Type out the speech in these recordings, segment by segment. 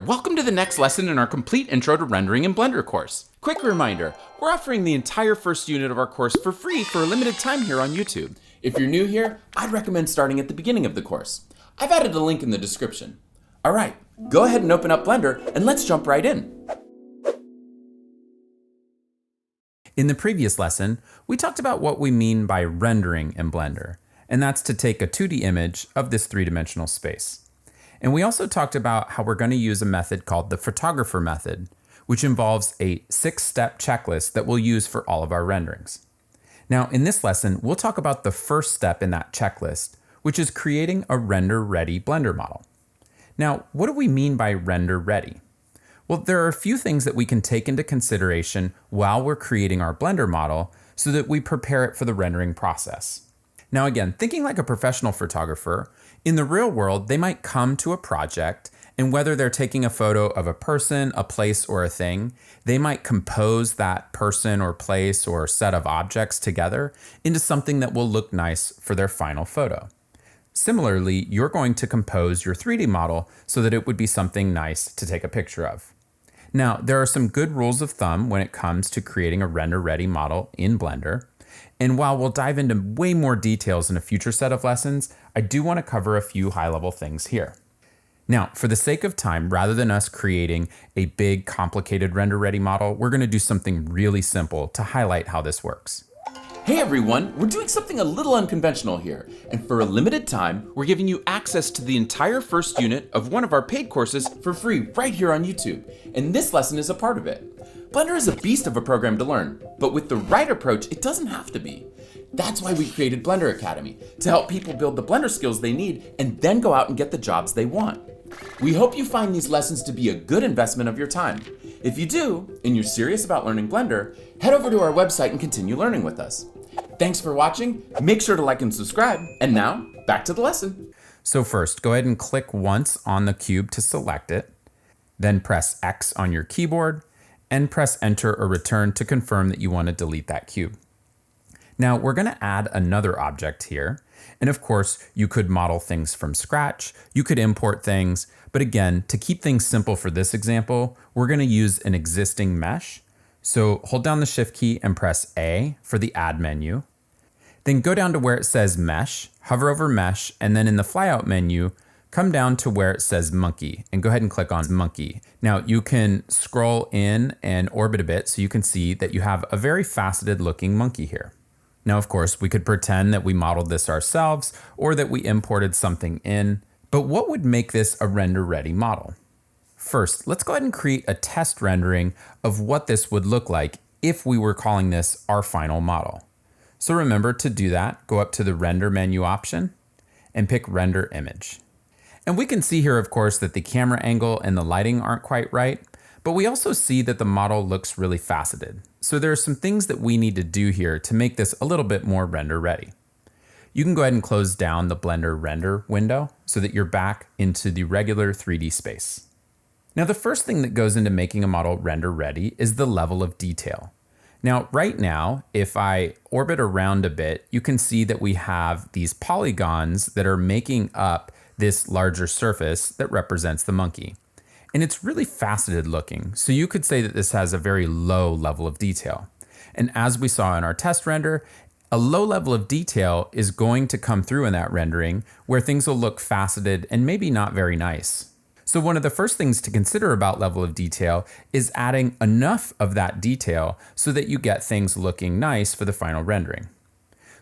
welcome to the next lesson in our complete Intro to Rendering in Blender course. Quick reminder, we're offering the entire first unit of our course for free for a limited time here on YouTube. If you're new here, I'd recommend starting at the beginning of the course. I've added a link in the description. All right, go ahead and open up Blender and let's jump right in. In the previous lesson, we talked about what we mean by rendering in Blender, and that's to take a 2D image of this three-dimensional space. And we also talked about how we're going to use a method called the photographer method, which involves a 6-step checklist that we'll use for all of our renderings. Now, in this lesson, we'll talk about the first step in that checklist, which is creating a render-ready Blender model. Now, what do we mean by render-ready? Well, there are a few things that we can take into consideration while we're creating our Blender model so that we prepare it for the rendering process. Now again, thinking like a professional photographer, in the real world, they might come to a project, and whether they're taking a photo of a person, a place, or a thing, they might compose that person or place or set of objects together into something that will look nice for their final photo. Similarly, you're going to compose your 3D model so that it would be something nice to take a picture of. Now, there are some good rules of thumb when it comes to creating a render-ready model in Blender. And while we'll dive into way more details in a future set of lessons, I do want to cover a few high-level things here. Now, for the sake of time, rather than us creating a big, complicated render-ready model, we're going to do something really simple to highlight how this works. Hey everyone, we're doing something a little unconventional here, and for a limited time, we're giving you access to the entire first unit of one of our paid courses for free right here on YouTube, and this lesson is a part of it. Blender is a beast of a program to learn, but with the right approach, it doesn't have to be. That's why we created Blender Academy, to help people build the Blender skills they need and then go out and get the jobs they want. We hope you find these lessons to be a good investment of your time. If you do, and you're serious about learning Blender, head over to our website and continue learning with us. Thanks for watching, make sure to like and subscribe, and now, back to the lesson. So first, go ahead and click once on the cube to select it, then press X on your keyboard, and press Enter or Return to confirm that you want to delete that cube. Now we're going to add another object here, and of course you could model things from scratch, you could import things, but again, to keep things simple for this example, we're going to use an existing mesh. So hold down the Shift key and press A for the Add menu. Then go down to where it says Mesh, hover over Mesh, and then in the flyout menu, come down to where it says Monkey and go ahead and click on Monkey. Now you can scroll in and orbit a bit so you can see that you have a very faceted looking monkey here. Now, of course, we could pretend that we modeled this ourselves or that we imported something in, but what would make this a render-ready model? First, let's go ahead and create a test rendering of what this would look like if we were calling this our final model. So remember to do that, go up to the Render menu option and pick Render Image. And we can see here, of course, that the camera angle and the lighting aren't quite right, but we also see that the model looks really faceted. So there are some things that we need to do here to make this a little bit more render ready. You can go ahead and close down the Blender Render window so that you're back into the regular 3D space. Now, the first thing that goes into making a model render ready is the level of detail. Now, right now, if I orbit around a bit, you can see that we have these polygons that are making up this larger surface that represents the monkey. And it's really faceted looking, so you could say that this has a very low level of detail. And as we saw in our test render, a low level of detail is going to come through in that rendering where things will look faceted and maybe not very nice. So one of the first things to consider about level of detail is adding enough of that detail so that you get things looking nice for the final rendering.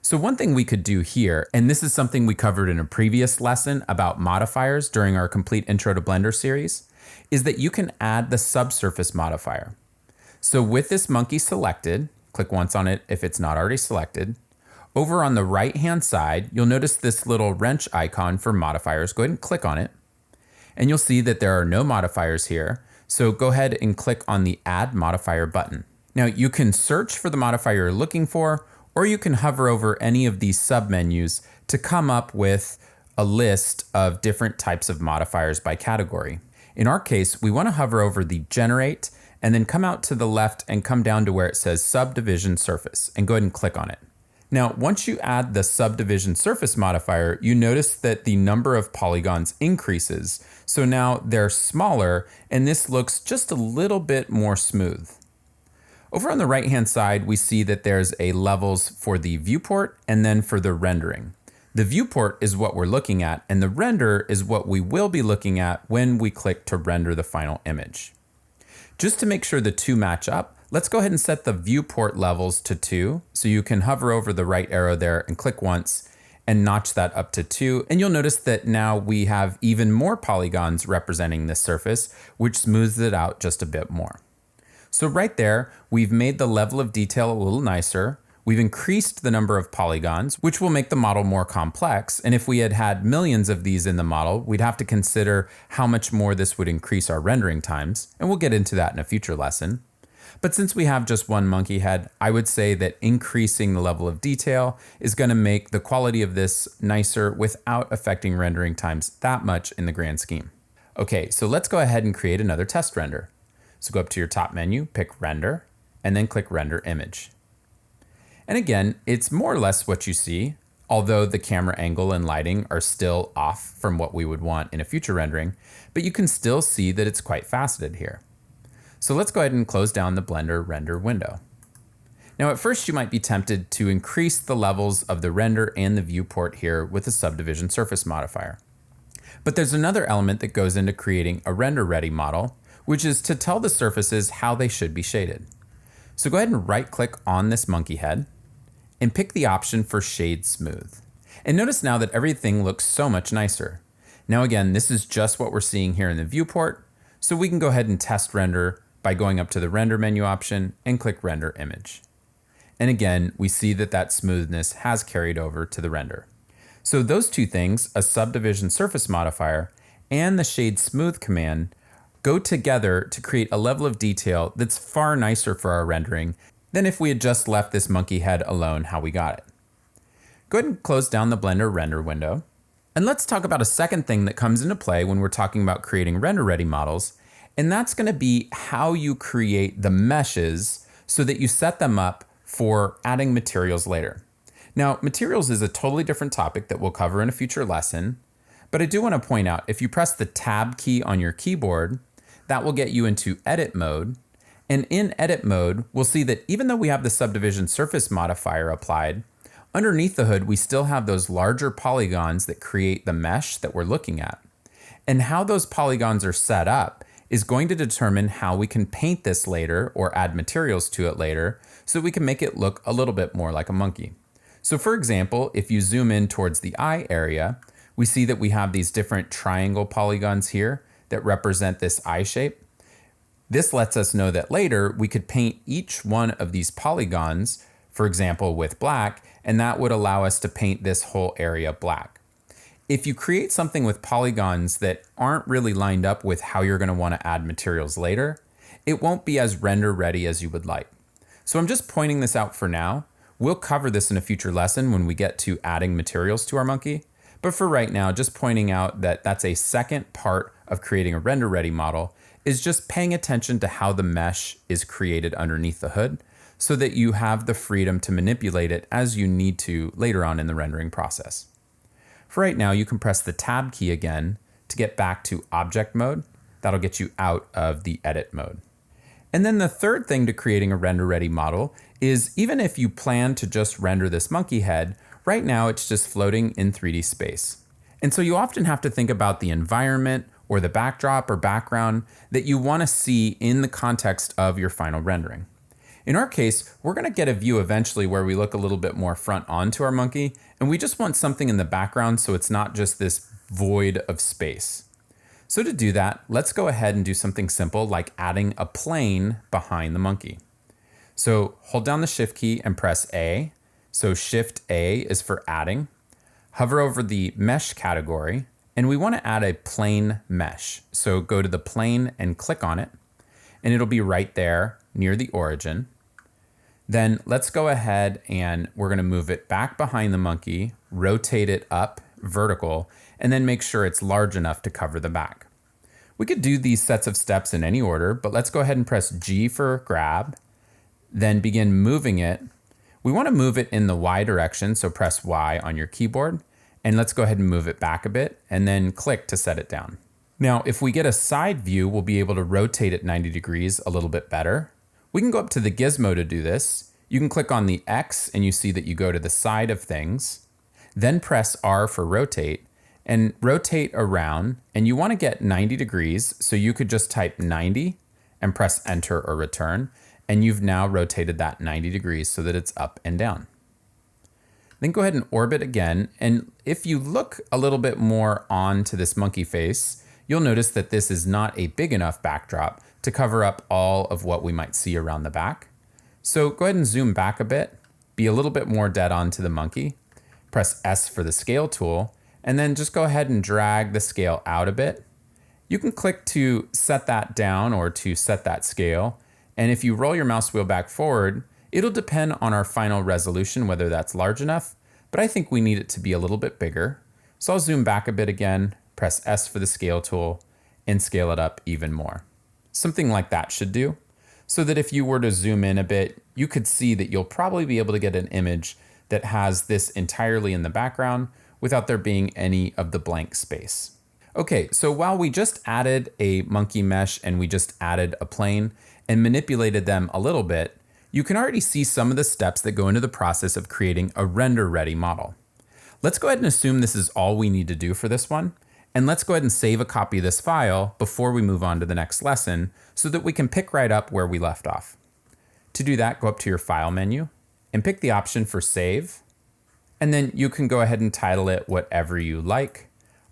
So one thing we could do here, and this is something we covered in a previous lesson about modifiers during our Complete Intro to Blender series, is that you can add the subsurface modifier. So with this monkey selected, click once on it if it's not already selected. Over on the right-hand side, you'll notice this little wrench icon for modifiers. Go ahead and click on it. And you'll see that there are no modifiers here. So go ahead and click on the Add Modifier button. Now you can search for the modifier you're looking for, or you can hover over any of these submenus to come up with a list of different types of modifiers by category. In our case, we want to hover over the Generate and then come out to the left and come down to where it says Subdivision Surface and go ahead and click on it. Now, once you add the subdivision surface modifier, you notice that the number of polygons increases. So now they're smaller, and this looks just a little bit more smooth. Over on the right-hand side, we see that there's a levels for the viewport and then for the rendering. The viewport is what we're looking at, and the render is what we will be looking at when we click to render the final image. Just to make sure the two match up, let's go ahead and set the viewport levels to 2. So you can hover over the right arrow there and click once and notch that up to 2. And you'll notice that now we have even more polygons representing this surface, which smooths it out just a bit more. So right there, we've made the level of detail a little nicer. We've increased the number of polygons, which will make the model more complex. And if we had had millions of these in the model, we'd have to consider how much more this would increase our rendering times. And we'll get into that in a future lesson. But since we have just one monkey head, I would say that increasing the level of detail is going to make the quality of this nicer without affecting rendering times that much in the grand scheme. Okay, so let's go ahead and create another test render. So go up to your top menu, pick Render, and then click Render Image. And again, it's more or less what you see, although the camera angle and lighting are still off from what we would want in a future rendering, but you can still see that it's quite faceted here. So let's go ahead and close down the Blender Render window. Now at first you might be tempted to increase the levels of the render and the viewport here with the subdivision surface modifier. But there's another element that goes into creating a render ready model, which is to tell the surfaces how they should be shaded. So go ahead and right click on this monkey head and pick the option for Shade Smooth. And notice now that everything looks so much nicer. Now again, this is just what we're seeing here in the viewport, so we can go ahead and test render by going up to the render menu option and click Render Image. And again, we see that that smoothness has carried over to the render. So those two things, a subdivision surface modifier and the Shade Smooth command, go together to create a level of detail that's far nicer for our rendering than if we had just left this monkey head alone how we got it. Go ahead and close down the Blender render window. And let's talk about a second thing that comes into play when we're talking about creating render ready models, and that's going to be how you create the meshes so that you set them up for adding materials later. Now, materials is a totally different topic that we'll cover in a future lesson, but I do want to point out if you press the Tab key on your keyboard, that will get you into edit mode. And in edit mode, we'll see that even though we have the subdivision surface modifier applied, underneath the hood, we still have those larger polygons that create the mesh that we're looking at. And how those polygons are set up is going to determine how we can paint this later or add materials to it later so we can make it look a little bit more like a monkey. So for example, if you zoom in towards the eye area, we see that we have these different triangle polygons here that represent this eye shape. This lets us know that later we could paint each one of these polygons, for example, with black, and that would allow us to paint this whole area black. If you create something with polygons that aren't really lined up with how you're going to want to add materials later, it won't be as render ready as you would like. So I'm just pointing this out for now. We'll cover this in a future lesson when we get to adding materials to our monkey. But for right now, just pointing out that that's a second part of creating a render ready model is just paying attention to how the mesh is created underneath the hood so that you have the freedom to manipulate it as you need to later on in the rendering process. For right now, you can press the Tab key again to get back to object mode. That'll get you out of the edit mode. And then the third thing to creating a render ready model is even if you plan to just render this monkey head, right now it's just floating in 3D space. And so you often have to think about the environment or the backdrop or background that you want to see in the context of your final rendering. In our case, we're going to get a view eventually where we look a little bit more front on to our monkey, and we just want something in the background so it's not just this void of space. So to do that, let's go ahead and do something simple like adding a plane behind the monkey. So hold down the Shift key and press A. So Shift A is for adding. Hover over the mesh category, and we want to add a plane mesh. So go to the plane and click on it, and it'll be right there near the origin. Then let's go ahead and we're going to move it back behind the monkey, rotate it up vertical, and then make sure it's large enough to cover the back. We could do these sets of steps in any order, but let's go ahead and press G for grab, then begin moving it We want to move it in the Y direction, so press Y on your keyboard, and let's go ahead and move it back a bit, and then click to set it down. Now, if we get a side view, we'll be able to rotate it 90 degrees a little bit better. We can go up to the gizmo to do this. You can click on the X, and you see that you go to the side of things. Then press R for rotate, and rotate around, and you want to get 90 degrees, so you could just type 90 and press enter or return, and you've now rotated that 90 degrees so that it's up and down. Then go ahead and orbit again, and if you look a little bit more onto this monkey face, you'll notice that this is not a big enough backdrop to cover up all of what we might see around the back. So go ahead and zoom back a bit, be a little bit more dead on to the monkey, press S for the scale tool, and then just go ahead and drag the scale out a bit. You can click to set that down or to set that scale, and if you roll your mouse wheel back forward, it'll depend on our final resolution whether that's large enough, but I think we need it to be a little bit bigger. So I'll zoom back a bit again, press S for the scale tool, and scale it up even more. Something like that should do, so that if you were to zoom in a bit, you could see that you'll probably be able to get an image that has this entirely in the background without there being any of the blank space. Okay, so while we just added a monkey mesh and we just added a plane and manipulated them a little bit, you can already see some of the steps that go into the process of creating a render-ready model. Let's go ahead and assume this is all we need to do for this one, and let's go ahead and save a copy of this file before we move on to the next lesson so that we can pick right up where we left off. To do that, go up to your File menu and pick the option for Save, and then you can go ahead and title it whatever you like.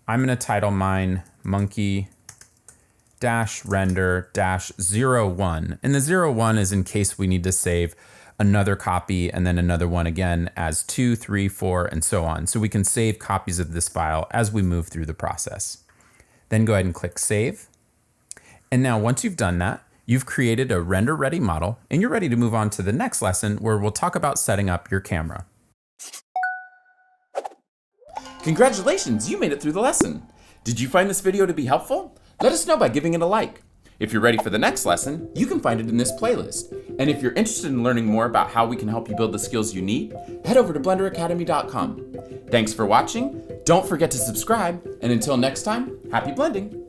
I'm going to title mine monkey-render-01. And the 01 is in case we need to save another copy and then another one again as 2, 3, 4, and so on. So we can save copies of this file as we move through the process. Then go ahead and click Save. And now once you've done that, you've created a render-ready model and you're ready to move on to the next lesson where we'll talk about setting up your camera. Congratulations, you made it through the lesson. Did you find this video to be helpful? Let us know by giving it a like. If you're ready for the next lesson, you can find it in this playlist. And if you're interested in learning more about how we can help you build the skills you need, head over to blenderacademy.com. Thanks for watching, don't forget to subscribe, and until next time, happy blending.